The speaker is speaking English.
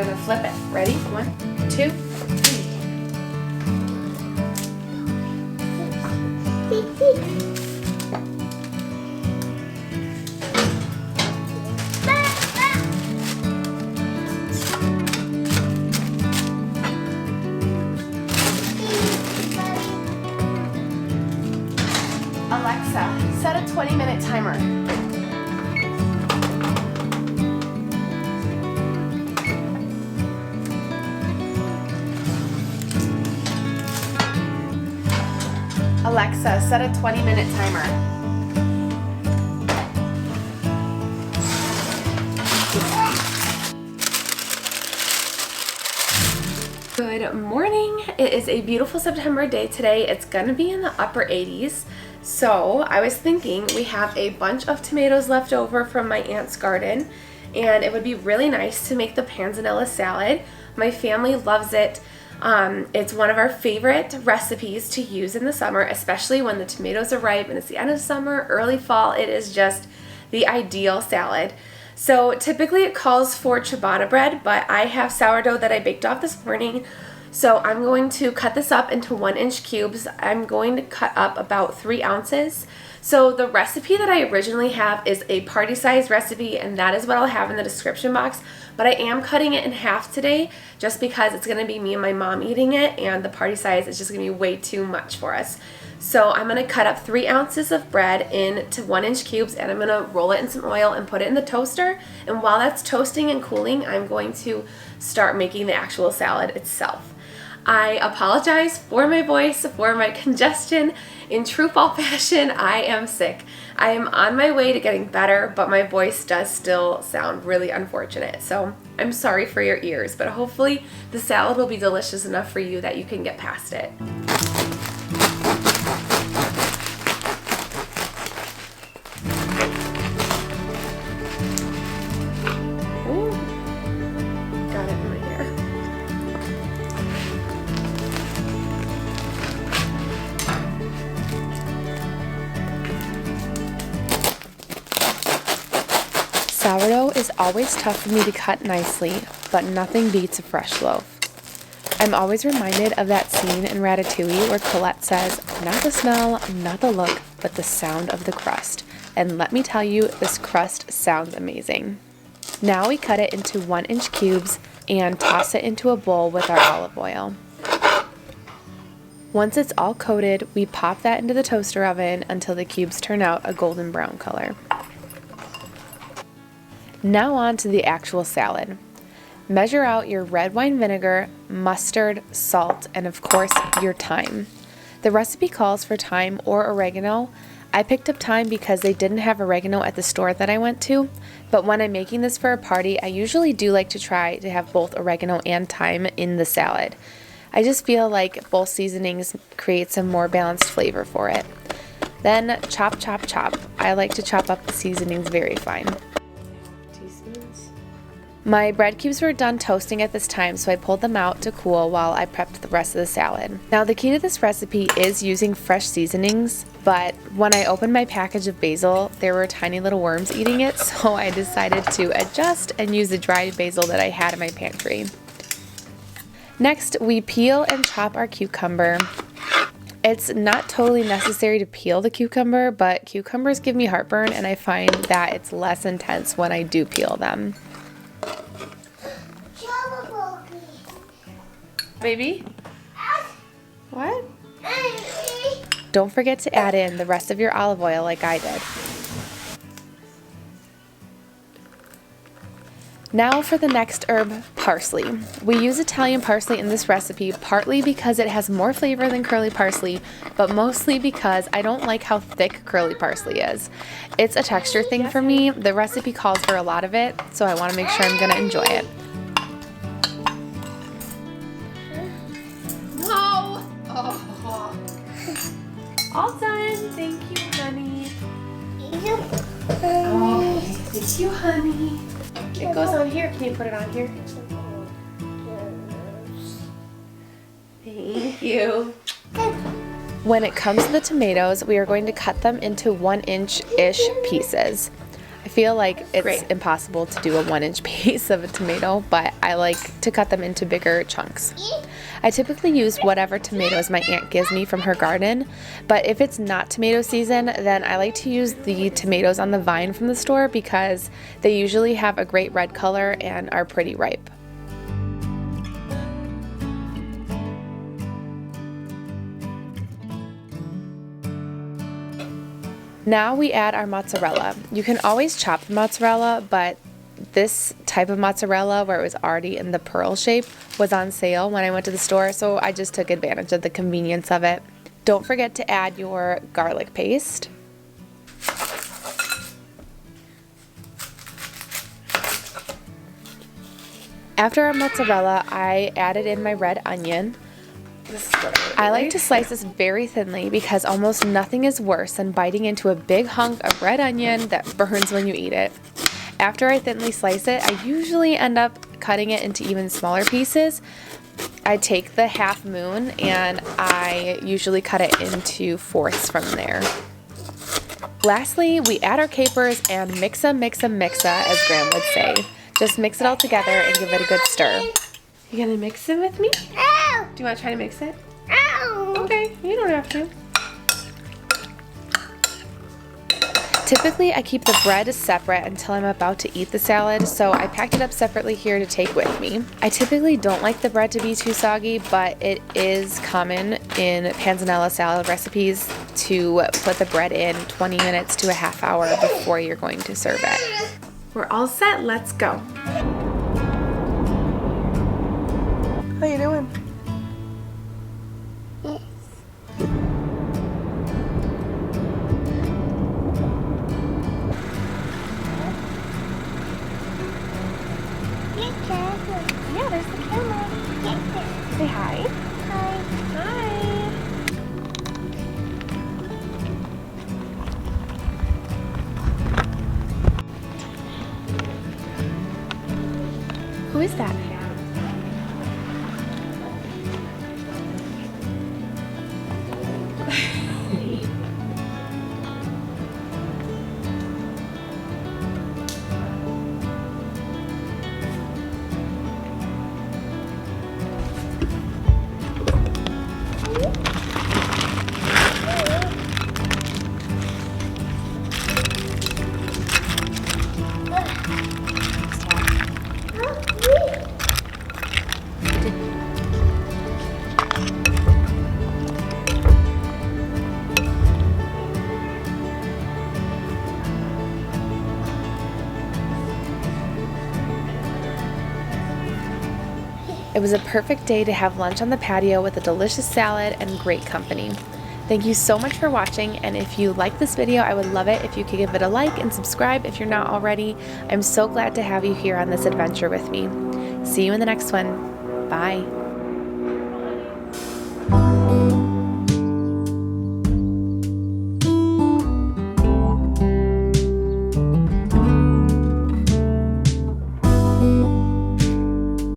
gonna flip it. Ready? 1, 2, 3. Alexa, set a 20-minute timer. Alexa, set a 20-minute timer. Good morning. It is a beautiful September day today. It's gonna be in the upper 80s. So I was thinking we have a bunch of tomatoes left over from my aunt's garden, and it would be really nice to make the panzanella salad. My family loves it. It's one of our favorite recipes to use in the summer, especially when the tomatoes are ripe and it's the end of summer, early fall. It is just the ideal salad. So typically it calls for ciabatta bread, but I have sourdough that I baked off this morning. So I'm going to cut this up into 1-inch cubes. I'm going to cut up about 3 ounces. So the recipe that I originally have is a party size recipe, and that is what I'll have in the description box. But I am cutting it in half today just because it's going to be me and my mom eating it, and the party size is just going to be way too much for us. So I'm going to cut up 3 ounces of bread into 1-inch cubes, and I'm going to roll it in some oil and put it in the toaster. And while that's toasting and cooling, I'm going to start making the actual salad itself. I apologize for my voice, for my congestion. In true fall fashion, I am sick. I am on my way to getting better, but my voice does still sound really unfortunate. So I'm sorry for your ears, but hopefully the salad will be delicious enough for you that you can get past it. Ooh, got it in my hair. Sourdough is always tough for me to cut nicely, but nothing beats a fresh loaf. I'm always reminded of that scene in Ratatouille where Colette says, "Not the smell, not the look, but the sound of the crust." And let me tell you, this crust sounds amazing. Now we cut it into 1-inch cubes and toss it into a bowl with our olive oil. Once it's all coated, we pop that into the toaster oven until the cubes turn out a golden brown color. Now on to the actual salad. Measure out your red wine vinegar, mustard, salt, and of course your thyme. The recipe calls for thyme or oregano. I picked up thyme because they didn't have oregano at the store that I went to, but when I'm making this for a party, I usually do like to try to have both oregano and thyme in the salad. I just feel like both seasonings create some more balanced flavor for it. Then chop, chop, chop. I like to chop up the seasonings very fine. My bread cubes were done toasting at this time, so I pulled them out to cool while I prepped the rest of the salad. Now the key to this recipe is using fresh seasonings, but when I opened my package of basil, there were tiny little worms eating it, so I decided to adjust and use the dried basil that I had in my pantry. Next, we peel and chop our cucumber. It's not totally necessary to peel the cucumber, but cucumbers give me heartburn, and I find that it's less intense when I do peel them. Baby? What? Don't forget to add in the rest of your olive oil like I did. Now for the next herb, parsley. We use Italian parsley in this recipe partly because it has more flavor than curly parsley, but mostly because I don't like how thick curly parsley is. It's a texture thing for me. The recipe calls for a lot of it, so I want to make sure I'm going to enjoy it. No! Oh. All done. Thank you, honey. Oh, thank you, honey. It goes on here. Can you put it on here? Thank you. When it comes to the tomatoes, we are going to cut them into 1-inch-ish pieces. feel like it's impossible to do a 1-inch piece of a tomato, but I like to cut them into bigger chunks. I typically use whatever tomatoes my aunt gives me from her garden, but if it's not tomato season, then I like to use the tomatoes on the vine from the store because they usually have a great red color and are pretty ripe. Now we add our mozzarella. You can always chop the mozzarella, but this type of mozzarella, where it was already in the pearl shape, was on sale when I went to the store, so I just took advantage of the convenience of it. Don't forget to add your garlic paste. After our mozzarella, I added in my red onion. I like to slice this very thinly because almost nothing is worse than biting into a big hunk of red onion that burns when you eat it. After I thinly slice it, I usually end up cutting it into even smaller pieces. I take the half moon and I usually cut it into fourths from there. Lastly, we add our capers and mixa, as Graham would say. Just mix it all together and give it a good stir. You gonna mix it with me? Ow! Do you want to try to mix it? Ow! Okay, you don't have to. Typically, I keep the bread separate until I'm about to eat the salad, so I packed it up separately here to take with me. I typically don't like the bread to be too soggy, but it is common in panzanella salad recipes to put the bread in 20 minutes to a half hour before you're going to serve it. We're all set, let's go. How you doing? Yes. Yeah, there's the camera. Say hi. Hi. Hi. Who is that? It was a perfect day to have lunch on the patio with a delicious salad and great company. Thank you so much for watching, and if you like this video, I would love it if you could give it a like and subscribe if you're not already. I'm so glad to have you here on this adventure with me. See you in the next one. Bye.